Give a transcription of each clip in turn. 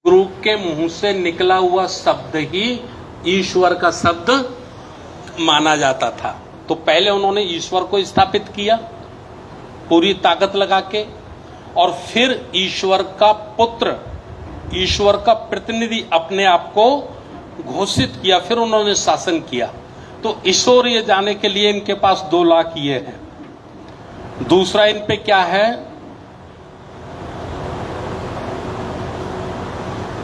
गुरु के मुंह से निकला हुआ शब्द ही ईश्वर का शब्द माना जाता था। तो पहले उन्होंने ईश्वर को स्थापित किया पूरी ताकत लगा के, और फिर ईश्वर का पुत्र, ईश्वर का प्रतिनिधि अपने आप को घोषित किया, फिर उन्होंने शासन किया। तो ईश्वर ये जाने के लिए इनके पास 2 लाख ये हैं। दूसरा इन पे क्या है,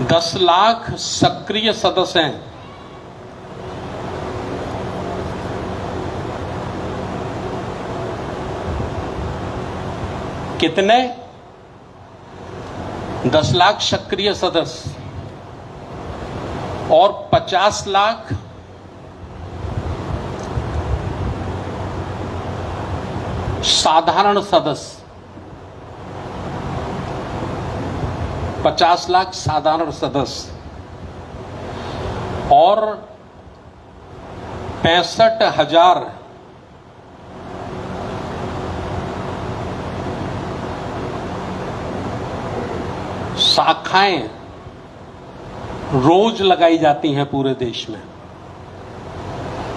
10 लाख सक्रिय सदस्य हैं। कितने? 10 लाख सक्रिय सदस्य और 50 लाख साधारण सदस्य। 50 लाख साधारण सदस्य और 65,000 शाखाएं रोज लगाई जाती हैं पूरे देश में।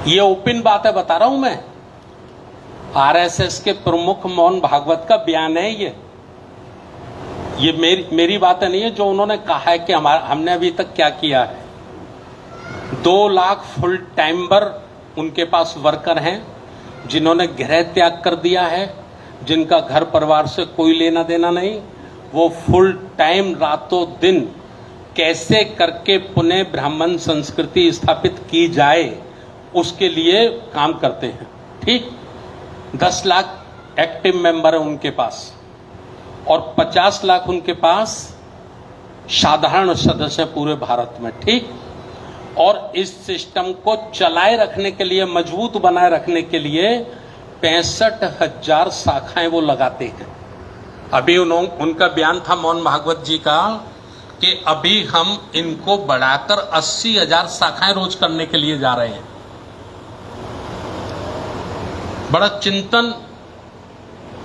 ये ओपन बात है, बता रहा हूं मैं। आरएसएस के प्रमुख मोहन भागवत का बयान है ये मेरी बात नहीं है, जो उन्होंने कहा है कि हमने अभी तक क्या किया है। 2 लाख फुल टाइमर उनके पास वर्कर हैं जिन्होंने गृह त्याग कर दिया है, जिनका घर परिवार से कोई लेना देना नहीं। वो फुल टाइम रातों दिन कैसे करके पुनः ब्राह्मण संस्कृति स्थापित की जाए उसके लिए काम करते हैं। ठीक, 10 लाख एक्टिव मेंबर है उनके पास और 50 लाख उनके पास साधारण सदस्य पूरे भारत में। ठीक, और इस सिस्टम को चलाए रखने के लिए, मजबूत बनाए रखने के लिए 65,000 शाखाएं वो लगाते हैं। अभी उनका बयान था मोहन भागवत जी का कि अभी हम इनको बढ़ाकर 80,000 शाखाएं रोज करने के लिए जा रहे हैं। बड़ा चिंतन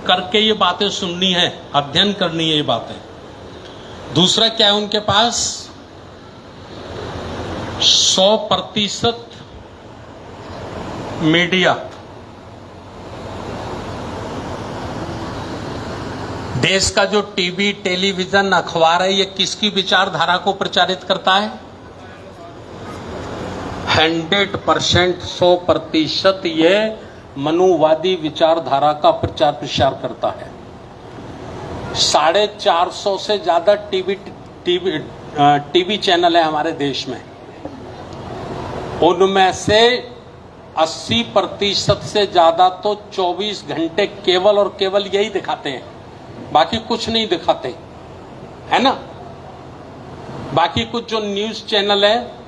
करके ये बातें सुननी है, अध्ययन करनी है ये बातें। दूसरा क्या है उनके पास, 100% मीडिया। देश का जो टीवी, टेलीविजन, अखबार है, ये किसकी विचारधारा को प्रचारित करता है? 100%, 100% ये मनुवादी विचारधारा का प्रचार प्रसार करता है। 450 से ज्यादा टीवी चैनल है हमारे देश में। उनमें से 80% से ज्यादा तो 24 घंटे केवल और केवल यही दिखाते हैं, बाकी कुछ नहीं दिखाते, है ना। बाकी कुछ जो न्यूज चैनल है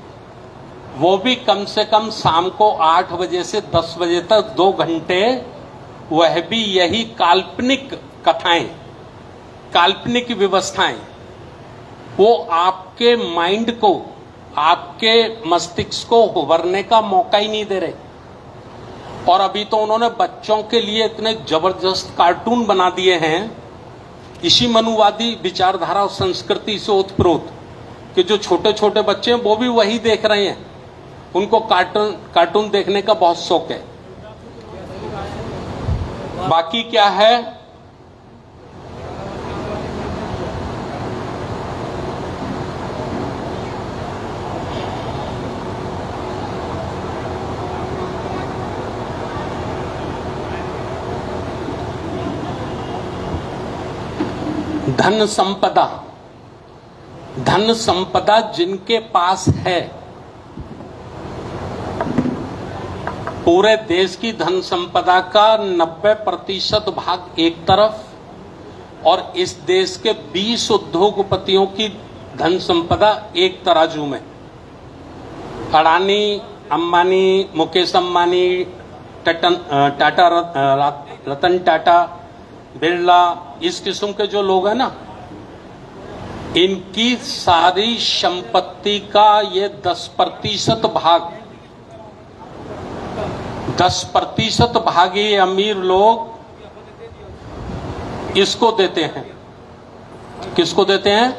वो भी कम से कम शाम को 8 बजे से 10 बजे तक 2 घंटे, वह भी यही काल्पनिक कथाएं, काल्पनिक व्यवस्थाएं, वो आपके माइंड को, आपके मस्तिष्क को उभरने का मौका ही नहीं दे रहे। और अभी तो उन्होंने बच्चों के लिए इतने जबरदस्त कार्टून बना दिए हैं इसी मनुवादी विचारधारा और संस्कृति से ओतप्रोत, कि जो छोटे छोटे बच्चे हैं वो भी वही देख रहे हैं। उनको कार्टून देखने का बहुत शौक है। बाकी क्या है, धन संपदा। धन संपदा जिनके पास है, पूरे देश की धन संपदा का 90% भाग एक तरफ, और इस देश के 20 उद्योगपतियों की धन संपदा एक तराजू में। अडानी, अंबानी, मुकेश अंबानी, टाटा, रतन टाटा, बिरला, इस किस्म के जो लोग हैं ना, इनकी सारी संपत्ति का ये 10% भाग, 10% भाग ये अमीर लोग इसको देते हैं। किसको देते हैं?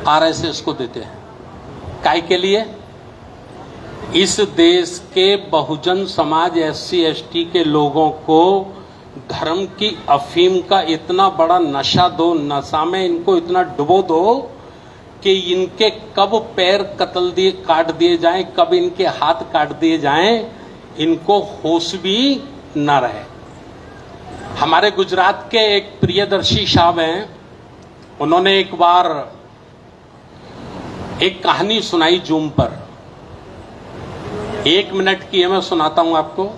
आरएसएस को देते हैं। काय के लिए? इस देश के बहुजन समाज एससी एसटी के लोगों को धर्म की अफीम का इतना बड़ा नशा दो, नशा में इनको इतना डुबो दो कि इनके कब पैर काट दिए जाएं, कब इनके हाथ काट दिए जाएं, इनको होश भी न रहे। हमारे गुजरात के एक प्रियदर्शी साहब हैं, उन्होंने एक बार एक कहानी सुनाई जूम पर। 1 मिनट की है, मैं सुनाता हूं आपको।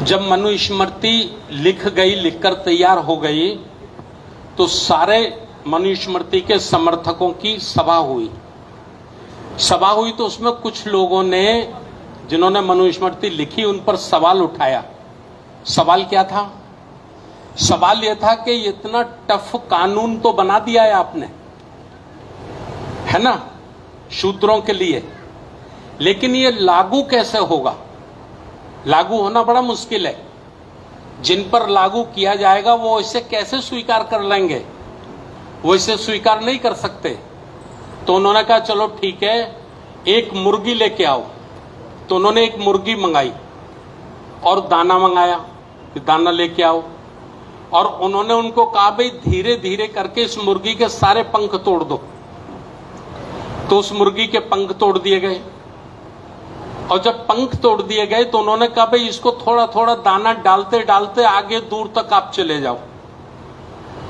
जब मनुस्मृति लिखकर तैयार हो गई तो सारे मनुस्मृति के समर्थकों की सभा हुई तो उसमें कुछ लोगों ने, जिन्होंने मनुस्मृति लिखी, उन पर सवाल उठाया। सवाल क्या था? सवाल यह था कि इतना टफ कानून तो बना दिया है आपने, है ना, शूद्रों के लिए, लेकिन ये लागू कैसे होगा? लागू होना बड़ा मुश्किल है। जिन पर लागू किया जाएगा वो इसे कैसे स्वीकार कर लेंगे? वो इसे स्वीकार नहीं कर सकते। तो उन्होंने कहा चलो ठीक है, एक मुर्गी लेके आओ। तो उन्होंने एक मुर्गी मंगाई और दाना मंगाया कि दाना लेके आओ, और उन्होंने उनको कहा भाई धीरे धीरे करके इस मुर्गी के सारे पंख तोड़ दो। तो उस मुर्गी के पंख तोड़ दिए गए, और जब पंख तोड़ दिए गए तो उन्होंने कहा भाई इसको थोड़ा थोड़ा दाना डालते डालते आगे दूर तक आप चले जाओ।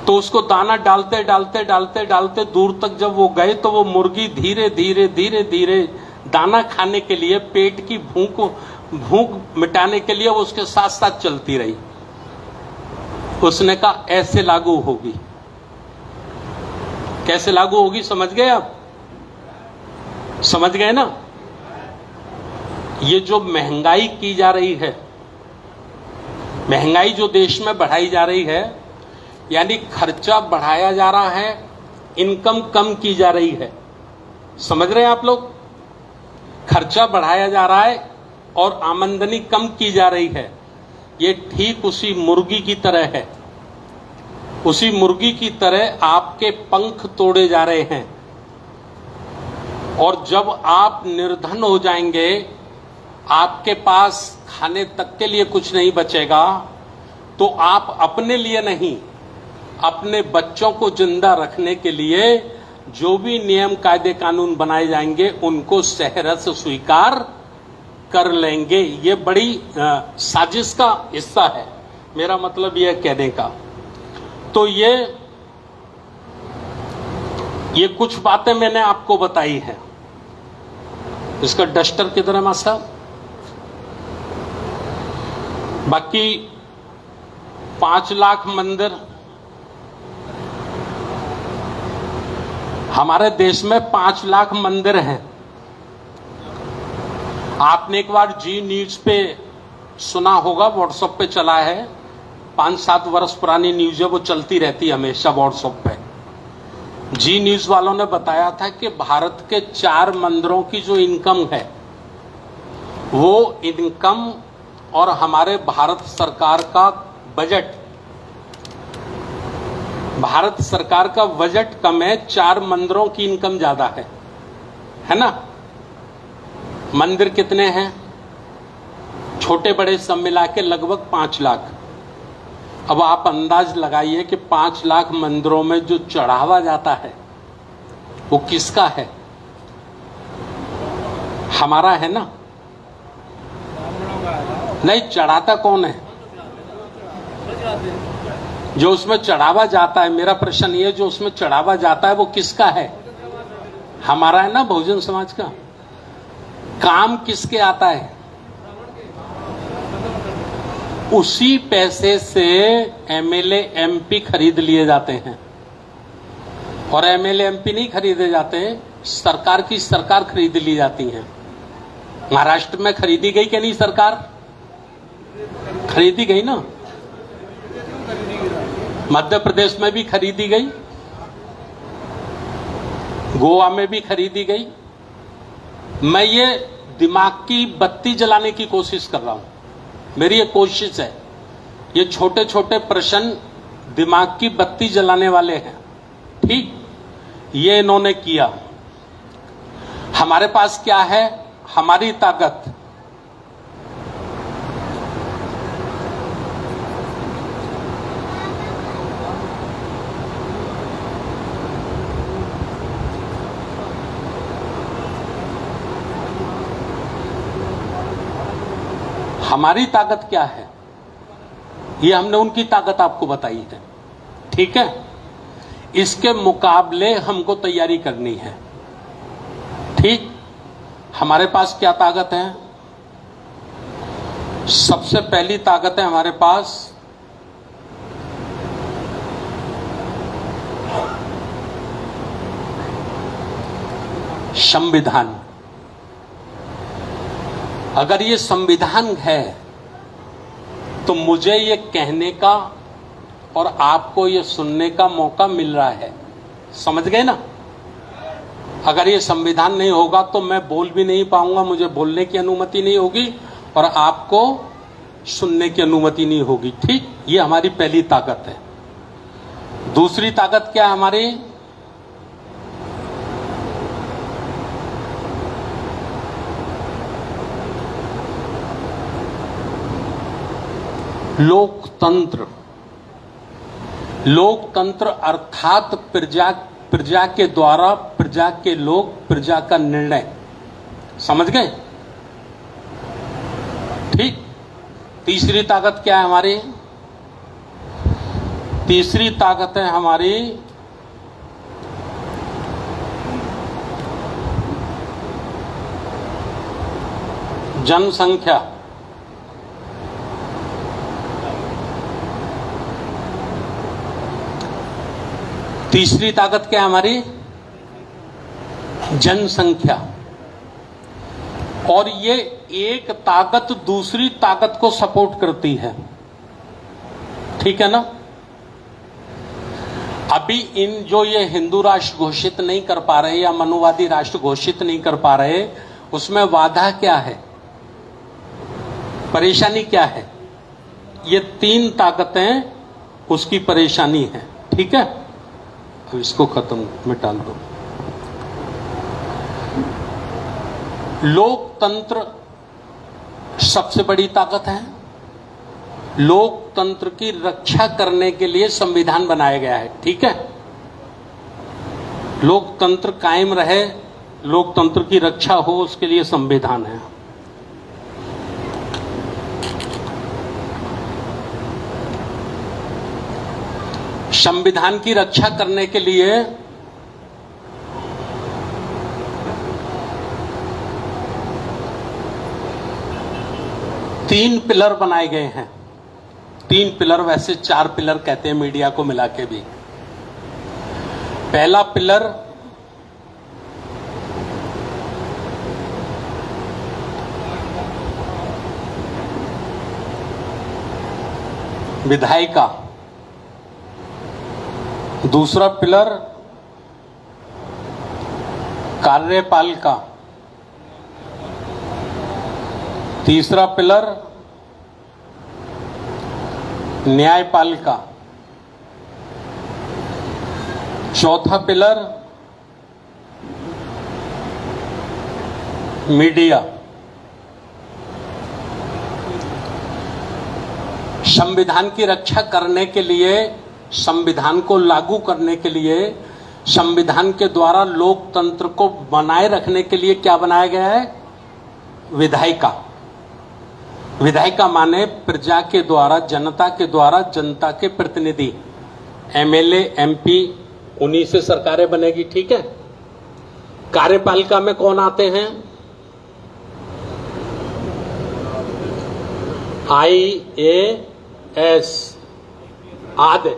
तो उसको दाना डालते डालते डालते डालते दूर तक जब वो गए तो वो मुर्गी धीरे धीरे धीरे धीरे दाना खाने के लिए, पेट की भूख मिटाने के लिए वो उसके साथ साथ चलती रही। उसने कहा ऐसे लागू होगी। कैसे लागू होगी समझ गए आप? समझ गए ना? ये जो महंगाई की जा रही है, महंगाई जो देश में बढ़ाई जा रही है, यानी खर्चा बढ़ाया जा रहा है, इनकम कम की जा रही है। समझ रहे हैं आप लोग? खर्चा बढ़ाया जा रहा है और आमदनी कम की जा रही है। ये ठीक उसी मुर्गी की तरह है। उसी मुर्गी की तरह आपके पंख तोड़े जा रहे हैं, और जब आप निर्धन हो जाएंगे, आपके पास खाने तक के लिए कुछ नहीं बचेगा, तो आप अपने लिए नहीं, अपने बच्चों को जिंदा रखने के लिए जो भी नियम कायदे कानून बनाए जाएंगे उनको सहरस स्वीकार कर लेंगे। ये बड़ी साजिश का हिस्सा है, मेरा मतलब यह कहने का। तो ये कुछ बातें मैंने आपको बताई है। इसका डस्टर किधर है मासा? बाकी 5 लाख मंदिर, हमारे देश में 5 लाख मंदिर हैं। आपने एक बार जी न्यूज पे सुना होगा, व्हाट्सएप पे चला है, 5-7 वर्ष पुरानी न्यूज है, वो चलती रहती है हमेशा व्हाट्सएप पे। जी न्यूज वालों ने बताया था कि भारत के 4 मंदिरों की जो इनकम है, वो इनकम और हमारे भारत सरकार का बजट, भारत सरकार का बजट कम है, 4 मंदिरों की इनकम ज्यादा है ना? मंदिर कितने हैं? छोटे बड़े सब मिला के लगभग 5 लाख। अब आप अंदाज लगाइए कि 5 लाख मंदिरों में जो चढ़ावा जाता है वो किसका है? हमारा है ना? नहीं, चढ़ाता कौन है? जो उसमें चढ़ावा जाता है, मेरा प्रश्न ये, जो उसमें चढ़ावा जाता है वो किसका है? हमारा है ना, बहुजन समाज का। काम किसके आता है? उसी पैसे से एमएलए एमपी खरीद लिए जाते हैं, और एमएलए एमपी नहीं खरीदे जाते, सरकार की सरकार खरीद ली जाती है। महाराष्ट्र में खरीदी गई कि नहीं? सरकार खरीदी गई ना, मध्य प्रदेश में भी खरीदी गई, गोवा में भी खरीदी गई। मैं ये दिमाग की बत्ती जलाने की कोशिश कर रहा हूं, मेरी ये कोशिश है। ये छोटे छोटे प्रश्न दिमाग की बत्ती जलाने वाले हैं, ठीक? ये इन्होंने किया। हमारे पास क्या है? हमारी ताकत हमारी ताकत क्या है? ये हमने उनकी ताकत आपको बताई है, ठीक है। इसके मुकाबले हमको तैयारी करनी है, ठीक। हमारे पास क्या ताकत है? सबसे पहली ताकत है हमारे पास संविधान। अगर ये संविधान है तो मुझे ये कहने का और आपको ये सुनने का मौका मिल रहा है, समझ गए ना। अगर ये संविधान नहीं होगा तो मैं बोल भी नहीं पाऊंगा, मुझे बोलने की अनुमति नहीं होगी और आपको सुनने की अनुमति नहीं होगी, ठीक। ये हमारी पहली ताकत है। दूसरी ताकत क्या है हमारी? लोकतंत्र। लोकतंत्र अर्थात प्रजा के द्वारा, प्रजा के लोग, प्रजा का निर्णय, समझ गए, ठीक। तीसरी ताकत क्या है हमारी? तीसरी ताकत है हमारी जनसंख्या। तीसरी ताकत क्या है हमारी? जनसंख्या। और ये एक ताकत दूसरी ताकत को सपोर्ट करती है, ठीक है ना। अभी इन जो ये हिंदू राष्ट्र घोषित नहीं कर पा रहे या मनुवादी राष्ट्र घोषित नहीं कर पा रहे, उसमें बाधा क्या है, परेशानी क्या है? ये तीन ताकतें उसकी परेशानी है, ठीक है। तो इसको खत्म मिटा दो। लोकतंत्र सबसे बड़ी ताकत है। लोकतंत्र की रक्षा करने के लिए संविधान बनाया गया है, ठीक है। लोकतंत्र कायम रहे, लोकतंत्र की रक्षा हो, उसके लिए संविधान है। संविधान की रक्षा करने के लिए तीन पिलर बनाए गए हैं। तीन पिलर, वैसे चार पिलर कहते हैं मीडिया को मिला के भी। पहला पिलर विधायिका, दूसरा पिलर कार्यपालिका, तीसरा पिलर न्यायपालिका, चौथा पिलर मीडिया। संविधान की रक्षा करने के लिए, संविधान को लागू करने के लिए, संविधान के द्वारा लोकतंत्र को बनाए रखने के लिए क्या बनाया गया है? विधायिका। विधायिका माने प्रजा के द्वारा, जनता के द्वारा, जनता के प्रतिनिधि, एमएलए, एमपी, उन्हीं से सरकारें बनेगी, ठीक है। कार्यपालिका में कौन आते हैं? IAS आदि,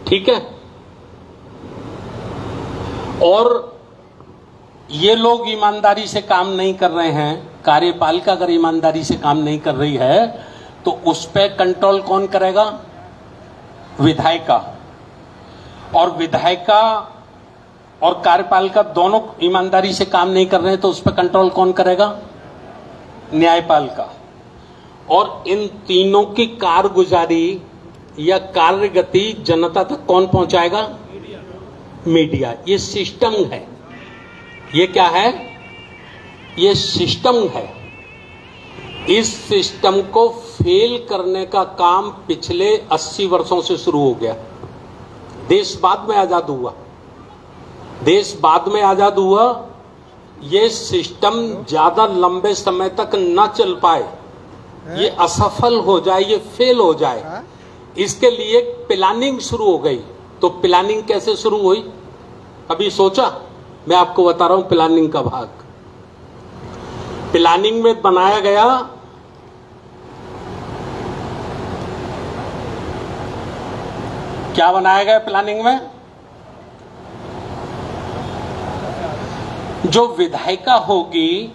ठीक है। और ये लोग ईमानदारी से काम नहीं कर रहे हैं। कार्यपालिका अगर ईमानदारी से काम नहीं कर रही है तो उस पर कंट्रोल कौन करेगा? विधायिका। और विधायिका और कार्यपालिका दोनों ईमानदारी से काम नहीं कर रहे हैं तो उस पर कंट्रोल कौन करेगा? न्यायपालिका। और इन तीनों की कारगुजारी या कार्यगति जनता तक कौन पहुंचाएगा? मीडिया, ये सिस्टम है। ये क्या है? ये सिस्टम है। इस सिस्टम को फेल करने का काम पिछले 80 वर्षों से शुरू हो गया। देश बाद में आजाद हुआ, देश बाद में आजाद हुआ। ये सिस्टम ज्यादा लंबे समय तक न चल पाए, ये असफल हो जाए, ये फेल हो जाए, इसके लिए प्लानिंग शुरू हो गई। तो प्लानिंग कैसे शुरू हुई, कभी सोचा? मैं आपको बता रहा हूं प्लानिंग का भाग। प्लानिंग में बनाया गया क्या बनाया गया प्लानिंग में? जो विधायिका होगी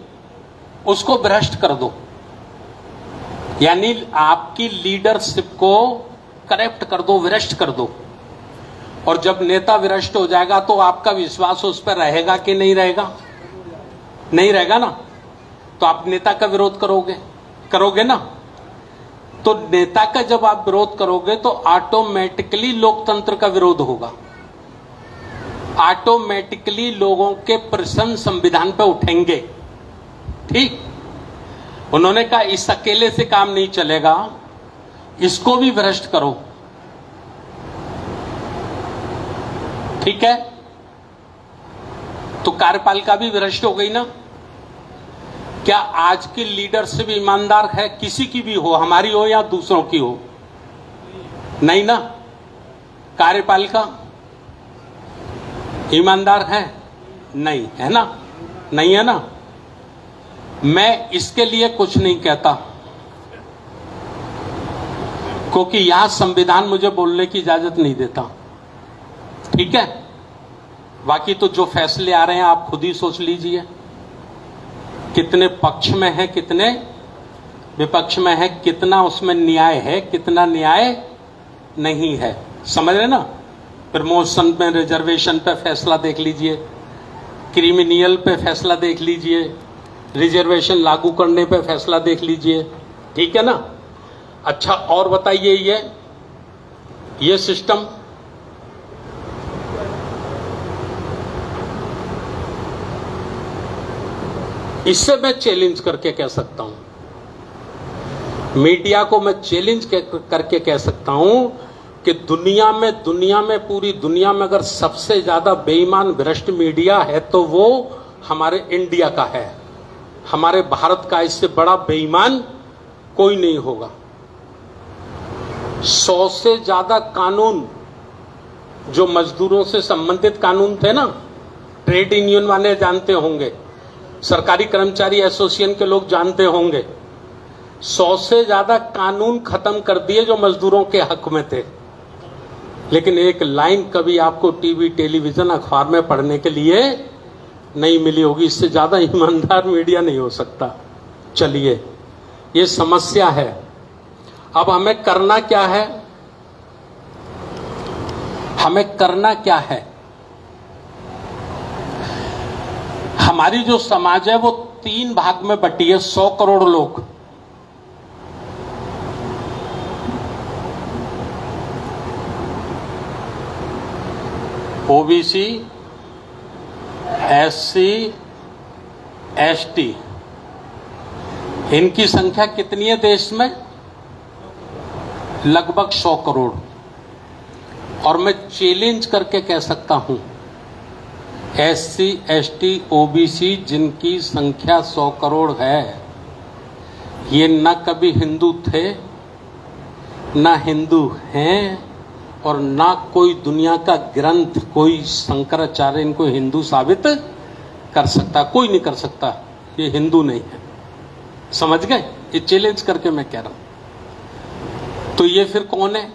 उसको भ्रष्ट कर दो, यानी आपकी लीडरशिप को करप्ट कर दो, विरष्ट कर दो। और जब नेता विरष्ट हो जाएगा तो आपका विश्वास उस पर रहेगा कि नहीं रहेगा? नहीं रहेगा ना। तो आप नेता का विरोध करोगे ना। तो नेता का जब आप विरोध करोगे तो ऑटोमेटिकली लोकतंत्र का विरोध होगा, ऑटोमेटिकली लोगों के प्रश्न संविधान पे उठेंगे। ठीक, उन्होंने कहा इस अकेले से काम नहीं चलेगा, इसको भी भ्रष्ट करो। ठीक है, तो कार्यपालिका भी भ्रष्ट हो गई ना। क्या आज की लीडरशिप ईमानदार है? किसी की भी हो, हमारी हो या दूसरों की हो, नहीं ना। कार्यपालिका ईमानदार है? नहीं है ना, नहीं है ना। मैं इसके लिए कुछ नहीं कहता, क्योंकि यहां संविधान मुझे बोलने की इजाजत नहीं देता। ठीक है, बाकी तो जो फैसले आ रहे हैं आप खुद ही सोच लीजिए, कितने पक्ष में है, कितने विपक्ष में है, कितना उसमें न्याय है, कितना न्याय नहीं है। समझ रहे ना। प्रमोशन में रिजर्वेशन पे फैसला देख लीजिए, क्रिमिनल पे फैसला देख लीजिए, रिजर्वेशन लागू करने पे फैसला देख लीजिए। ठीक है ना। अच्छा, और बताइए, ये सिस्टम इससे मैं चैलेंज करके कह सकता हूं, मीडिया को मैं चैलेंज करके कह सकता हूं कि दुनिया में पूरी दुनिया में अगर सबसे ज्यादा बेईमान भ्रष्ट मीडिया है तो वो हमारे इंडिया का है, हमारे भारत का। इससे बड़ा बेईमान कोई नहीं होगा। 100 से ज्यादा कानून जो मजदूरों से संबंधित कानून थे ना, ट्रेड यूनियन वाले जानते होंगे, सरकारी कर्मचारी एसोसिएशन के लोग जानते होंगे, 100 से ज्यादा कानून खत्म कर दिए जो मजदूरों के हक में थे। लेकिन एक लाइन कभी आपको टीवी, टेलीविजन, अखबार में पढ़ने के लिए नहीं मिली होगी। इससे ज्यादा ईमानदार मीडिया नहीं हो सकता। चलिए, ये समस्या है। अब हमें करना क्या है? हमें करना क्या है? हमारी जो समाज है वो 3 भाग में बटी है। 100 करोड़ लोग, ओबीसी, एससी, एसटी, इनकी संख्या कितनी है देश में? लगभग 100 करोड़। और मैं चैलेंज करके कह सकता हूं, एससी, एसटी, ओबीसी जिनकी संख्या 100 करोड़ है, ये न कभी हिंदू थे, न हिंदू हैं, और ना कोई दुनिया का ग्रंथ, कोई शंकराचार्य इनको हिंदू साबित कर सकता। कोई नहीं कर सकता, ये हिंदू नहीं है। समझ गए? ये चैलेंज करके मैं कह रहा हूं। तो ये फिर कौन है?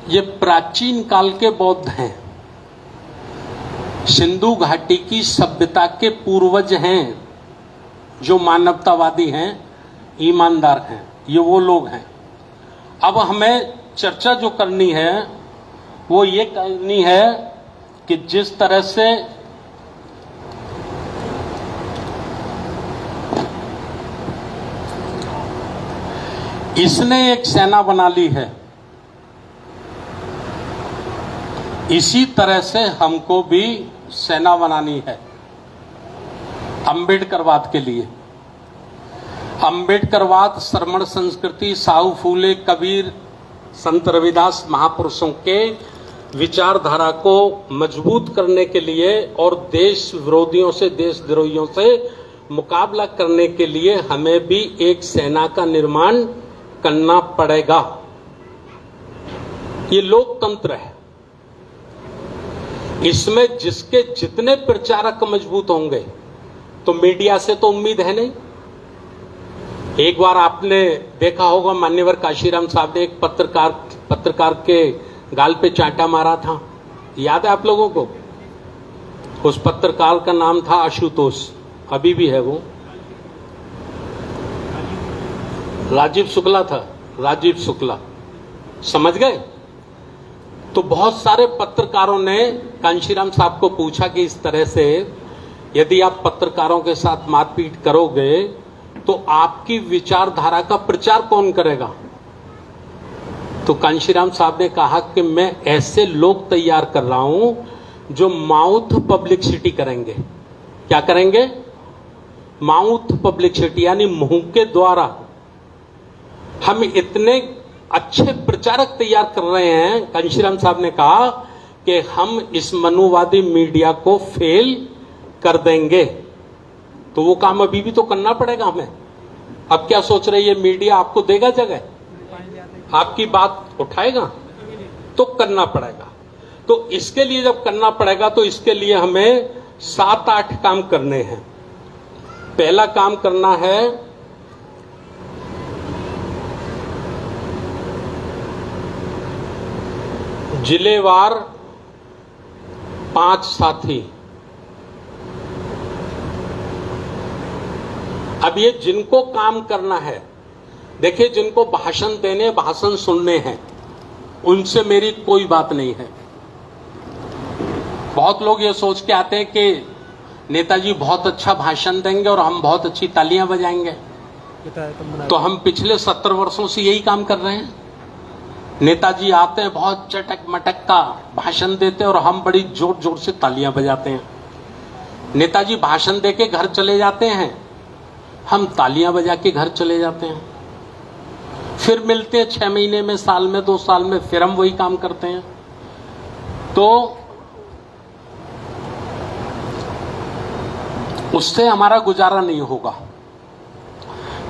ये प्राचीन काल के बौद्ध हैं, सिंधु घाटी की सभ्यता के पूर्वज हैं, जो मानवतावादी हैं, ईमानदार हैं। ये वो लोग हैं। अब हमें चर्चा जो करनी है वो ये करनी है कि जिस तरह से इसने एक सेना बना ली है, इसी तरह से हमको भी सेना बनानी है अंबेडकरवाद के लिए। अंबेडकरवाद श्रमण संस्कृति, साहू फूले, कबीर, संत रविदास महापुरुषों के विचारधारा को मजबूत करने के लिए और देश विरोधियों से, देशद्रोहियों से मुकाबला करने के लिए हमें भी एक सेना का निर्माण करना पड़ेगा। ये लोकतंत्र है, इसमें जिसके जितने प्रचारक मजबूत होंगे, तो मीडिया से तो उम्मीद है नहीं। एक बार आपने देखा होगा मान्यवर काशीराम साहब ने एक पत्रकार के गाल पे चांटा मारा था, याद है आप लोगों को? उस पत्रकार का नाम था आशुतोष, अभी भी है वो, राजीव शुक्ला था, राजीव शुक्ला, समझ गए? तो बहुत सारे पत्रकारों ने कांशीराम साहब को पूछा कि इस तरह से यदि आप पत्रकारों के साथ मारपीट करोगे तो आपकी विचारधारा का प्रचार कौन करेगा? तो कांशीराम साहब ने कहा कि मैं ऐसे लोग तैयार कर रहा हूं जो माउथ पब्लिसिटी करेंगे। क्या करेंगे? माउथ पब्लिसिटी, यानी मुंह के द्वारा हम इतने अच्छे प्रचारक तैयार कर रहे हैं। कांशीराम साहब ने कहा कि हम इस मनुवादी मीडिया को फेल कर देंगे। तो वो काम अभी भी तो करना पड़ेगा हमें। अब क्या सोच रहे हैं, मीडिया आपको देगा जगह, आपकी बात उठाएगा? तो करना पड़ेगा। तो इसके लिए जब करना पड़ेगा तो इसके लिए हमें 7-8 काम करने हैं। पहला काम करना है जिलेवार 5 साथी। अब ये जिनको काम करना है, देखिए जिनको भाषण देने, भाषण सुनने हैं, उनसे मेरी कोई बात नहीं है। बहुत लोग ये सोच के आते हैं कि नेताजी बहुत अच्छा भाषण देंगे और हम बहुत अच्छी तालियां बजाएंगे। तो हम पिछले 70 वर्षों से यही काम कर रहे हैं। नेताजी आते हैं, बहुत चटक मटक का भाषण देते हैं और हम बड़ी जोर जोर से तालियां बजाते हैं। नेताजी भाषण देके घर चले जाते हैं, हम तालियां बजा के घर चले जाते हैं। फिर मिलते हैं 6 महीने में, साल में, 2 साल में, फिर हम वही काम करते हैं। तो उससे हमारा गुजारा नहीं होगा।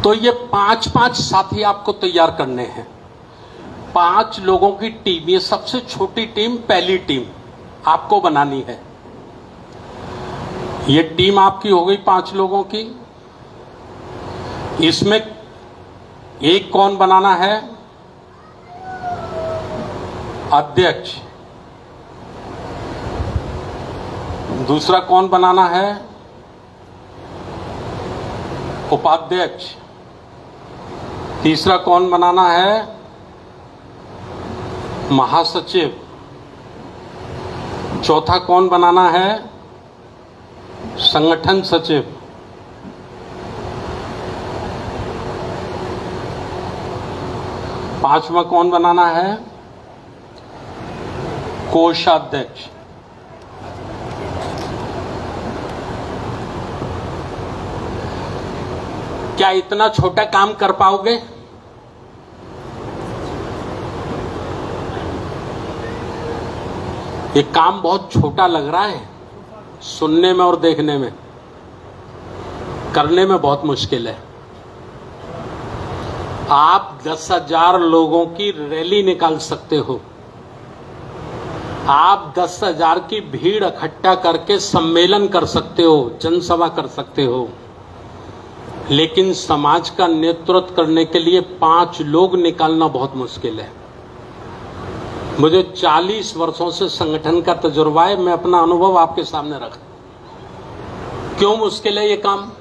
तो ये 5-5 साथी आपको तैयार करने हैं। 5 लोगों की टीम, ये सबसे छोटी टीम, पहली टीम आपको बनानी है। ये टीम आपकी हो गई 5 लोगों की। इसमें एक कौन बनाना है? अध्यक्ष। दूसरा कौन बनाना है? उपाध्यक्ष। तीसरा कौन बनाना है? महासचिव। चौथा कौन बनाना है? संगठन सचिव। पांचवा कौन बनाना है? कोषाध्यक्ष। क्या इतना छोटा काम कर पाओगे? ये काम बहुत छोटा लग रहा है सुनने में और देखने में, करने में बहुत मुश्किल है। आप 10,000 लोगों की रैली निकाल सकते हो, आप 10,000 की भीड़ इकट्ठा करके सम्मेलन कर सकते हो, जनसभा कर सकते हो, लेकिन समाज का नेतृत्व करने के लिए 5 लोग निकालना बहुत मुश्किल है। मुझे 40 वर्षों से संगठन का तजुर्बा है, मैं अपना अनुभव आपके सामने रखा। क्यों मुश्किल है ये काम?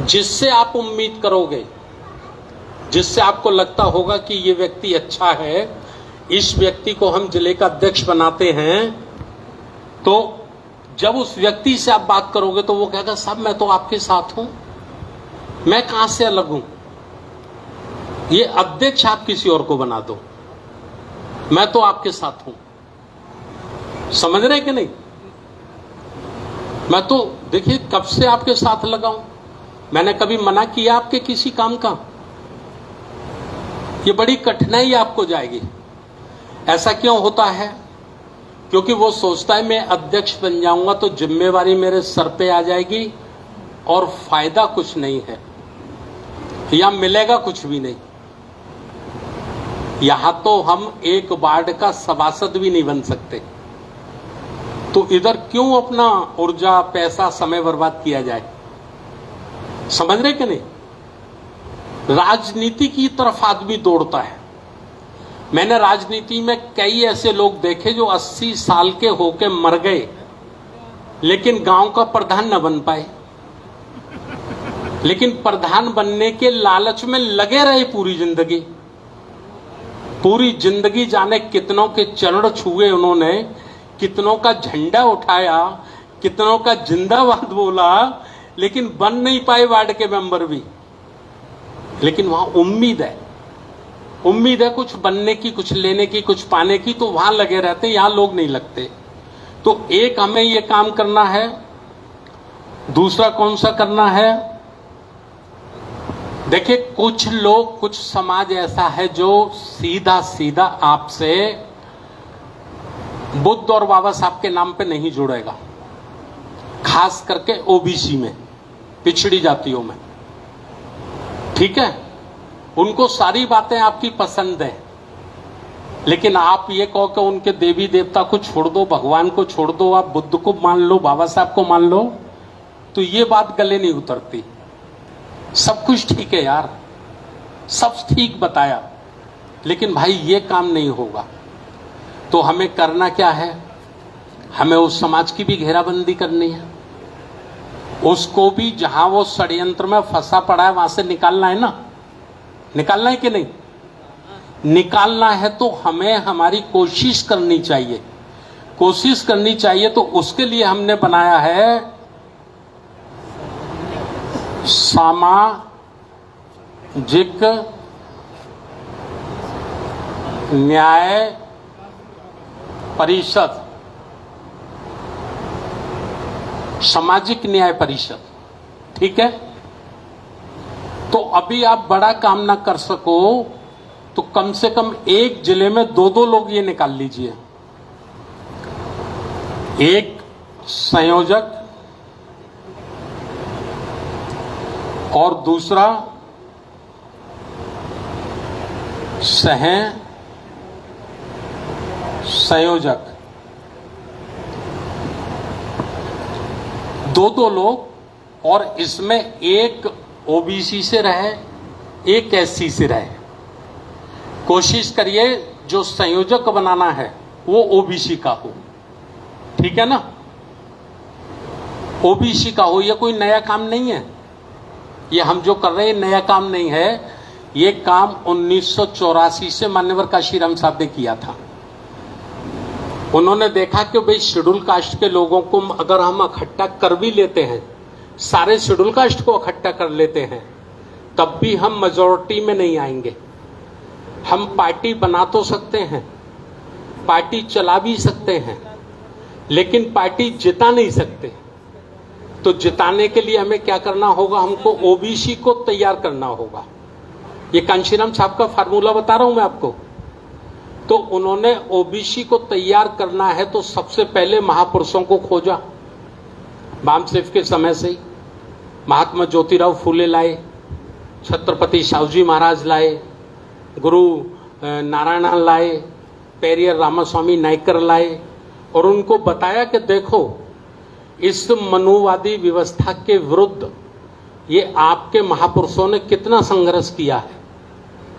जिससे आप उम्मीद करोगे, जिससे आपको लगता होगा कि ये व्यक्ति अच्छा है, इस व्यक्ति को हम जिले का अध्यक्ष बनाते हैं, तो जब उस व्यक्ति से आप बात करोगे तो वो कहेगा साहब मैं तो आपके साथ हूं, मैं कहां से अलग हूं? ये अध्यक्ष आप किसी और को बना दो, मैं तो आपके साथ हूं। समझ रहे कि नहीं? मैं तो देखिए कब से आपके साथ लगा हूं, मैंने कभी मना किया आपके किसी काम का? ये बड़ी कठिनाई आपको जाएगी। ऐसा क्यों होता है? क्योंकि वो सोचता है मैं अध्यक्ष बन जाऊंगा तो जिम्मेवारी मेरे सर पे आ जाएगी और फायदा कुछ नहीं है, या मिलेगा कुछ भी नहीं। यहां तो हम एक वार्ड का सभासद भी नहीं बन सकते, तो इधर क्यों अपना ऊर्जा, पैसा, समय बर्बाद किया जाए? समझ रहे कि नहीं? राजनीति की तरफ आदमी दौड़ता है। मैंने राजनीति में कई ऐसे लोग देखे जो 80 साल के होके मर गए लेकिन गांव का प्रधान न बन पाए, लेकिन प्रधान बनने के लालच में लगे रहे पूरी जिंदगी। पूरी जिंदगी जाने कितनों के चरण छुए उन्होंने, कितनों का झंडा उठाया, कितनों का जिंदाबाद बोला, लेकिन बन नहीं पाए वार्ड के मेंबर भी। लेकिन वहां उम्मीद है कुछ बनने की, कुछ लेने की, कुछ पाने की, तो वहां लगे रहते, यहां लोग नहीं लगते। तो एक हमें ये काम करना है। दूसरा कौन सा करना है? देखिए कुछ लोग, कुछ समाज ऐसा है जो सीधा सीधा आपसे बुद्ध और बाबा साहब के नाम पे नहीं जुड़ेगा, खास करके ओबीसी में, पिछड़ी जातियों में। ठीक है, उनको सारी बातें आपकी पसंद है, लेकिन आप ये कहो कि उनके देवी देवता को छोड़ दो, भगवान को छोड़ दो, आप बुद्ध को मान लो, बाबा साहब को मान लो, तो ये बात गले नहीं उतरती। सब कुछ ठीक है यार, सब ठीक बताया, लेकिन भाई ये काम नहीं होगा। तो हमें करना क्या है? हमें उस समाज की भी घेराबंदी करनी है, उसको भी जहां वो षड्यंत्र में फंसा पड़ा है वहां से निकालना है ना। निकालना है कि नहीं? निकालना है तो हमें हमारी कोशिश करनी चाहिए। कोशिश करनी चाहिए तो उसके लिए हमने बनाया है सामाजिक न्याय परिषद, सामाजिक न्याय परिषद। ठीक है, तो अभी आप बड़ा काम ना कर सको तो कम से कम एक जिले में 2-2 लोग ये निकाल लीजिए। एक संयोजक और दूसरा सह संयोजक, 2-2 लोग, और इसमें एक ओबीसी से रहे, एक एससी से रहे। कोशिश करिए जो संयोजक बनाना है वो ओबीसी का हो। ठीक है ना? ओबीसी का हो। ये कोई नया काम नहीं है, ये हम जो कर रहे हैं नया काम नहीं है। ये काम 1984 से मान्यवर काशीराम साहब ने किया था। उन्होंने देखा कि भाई शेड्यूल कास्ट के लोगों को अगर हम इकट्ठा कर भी लेते हैं, सारे शेड्यूल कास्ट को इकट्ठा कर लेते हैं, तब भी हम मेजॉरिटी में नहीं आएंगे। हम पार्टी बना तो सकते हैं, पार्टी चला भी सकते हैं, लेकिन पार्टी जिता नहीं सकते। तो जिताने के लिए हमें क्या करना होगा? हमको ओबीसी को तैयार करना होगा। ये कांशीराम साहब का फार्मूला बता रहा हूं मैं आपको। तो उन्होंने ओबीसी को तैयार करना है तो सबसे पहले महापुरुषों को खोजा। बामसेफ के समय से ही महात्मा ज्योतिराव फूले लाए, छत्रपति साहूजी महाराज लाए, गुरु नारायण लाए, पेरियर रामास्वामी नायकर लाए, और उनको बताया कि देखो इस मनुवादी व्यवस्था के विरुद्ध ये आपके महापुरुषों ने कितना संघर्ष किया है।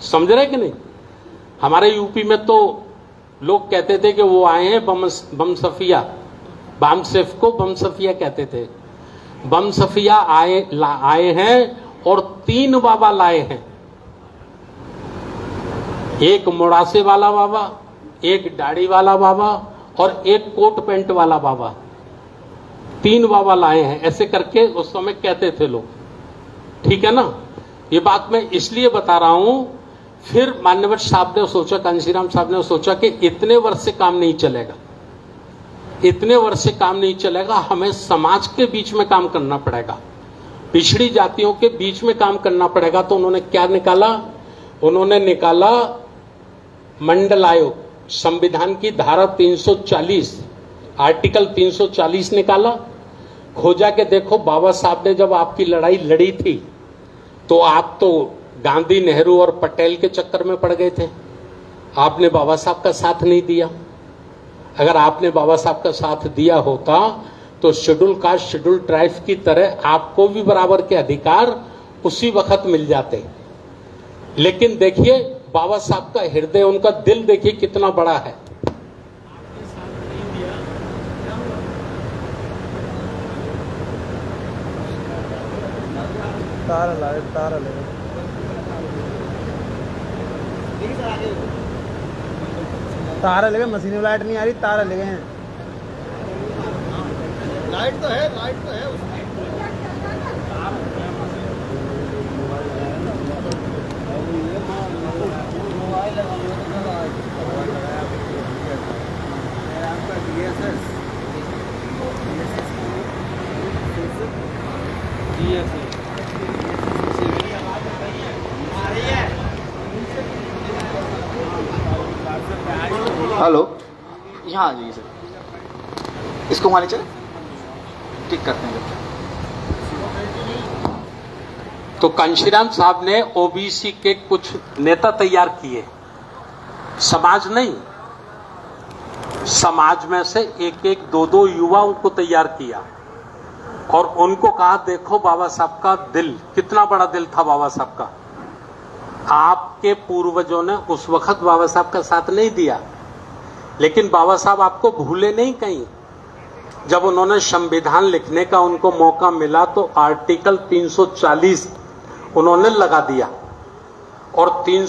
समझ रहे कि नहीं? हमारे यूपी में तो लोग कहते थे कि वो आए हैं बम सफिया, बामसेफ को बम सफिया कहते थे। बम सफिया आए हैं और 3 बाबा लाए हैं, एक मुड़ासे वाला बाबा, एक दाढ़ी वाला बाबा और एक कोट पैंट वाला बाबा। 3 बाबा लाए हैं, ऐसे करके उस समय कहते थे लोग। ठीक है ना? ये बात मैं इसलिए बता रहा हूं। फिर मान्यवर साहब ने सोचा, कांशीराम साहब ने सोचा कि इतने वर्ष से काम नहीं चलेगा, इतने वर्ष से काम नहीं चलेगा, हमें समाज के बीच में काम करना पड़ेगा, पिछड़ी जातियों के बीच में काम करना पड़ेगा। तो उन्होंने क्या निकाला? उन्होंने निकाला मंडल आयोग, संविधान की धारा 340, आर्टिकल 340 निकाला। खोजा के देखो, बाबा साहब ने जब आपकी लड़ाई लड़ी थी तो आप तो गांधी, नेहरू और पटेल के चक्कर में पड़ गए थे, आपने बाबा साहब का साथ नहीं दिया। अगर आपने बाबा साहब का साथ दिया होता तो शेड्यूल कास्ट, शेड्यूल ट्राइब्स की तरह आपको भी बराबर के अधिकार उसी वक्त मिल जाते। लेकिन देखिए बाबा साहब का हृदय, उनका दिल देखिए कितना बड़ा है। तारा लगे, मशीन लाइट नहीं आ रही, तारा लगे हैं। लाइट तो है, लाइट तो है उसमें। हेलो, यहाँ आ जाइए सर, इसको वहाँ ले चले, ठीक करते हैं। तो कांशीराम साहब ने ओबीसी के कुछ नेता तैयार किए, समाज नहीं, समाज में से एक एक दो दो युवाओं को तैयार किया और उनको कहा देखो बाबा साहब का दिल कितना बड़ा दिल था बाबा साहब का। आपके पूर्वजों ने उस वक्त बाबा साहब का साथ नहीं दिया, लेकिन बाबा साहब आपको भूले नहीं कहीं। जब उन्होंने संविधान लिखने का उनको मौका मिला तो आर्टिकल 340 उन्होंने लगा दिया और 300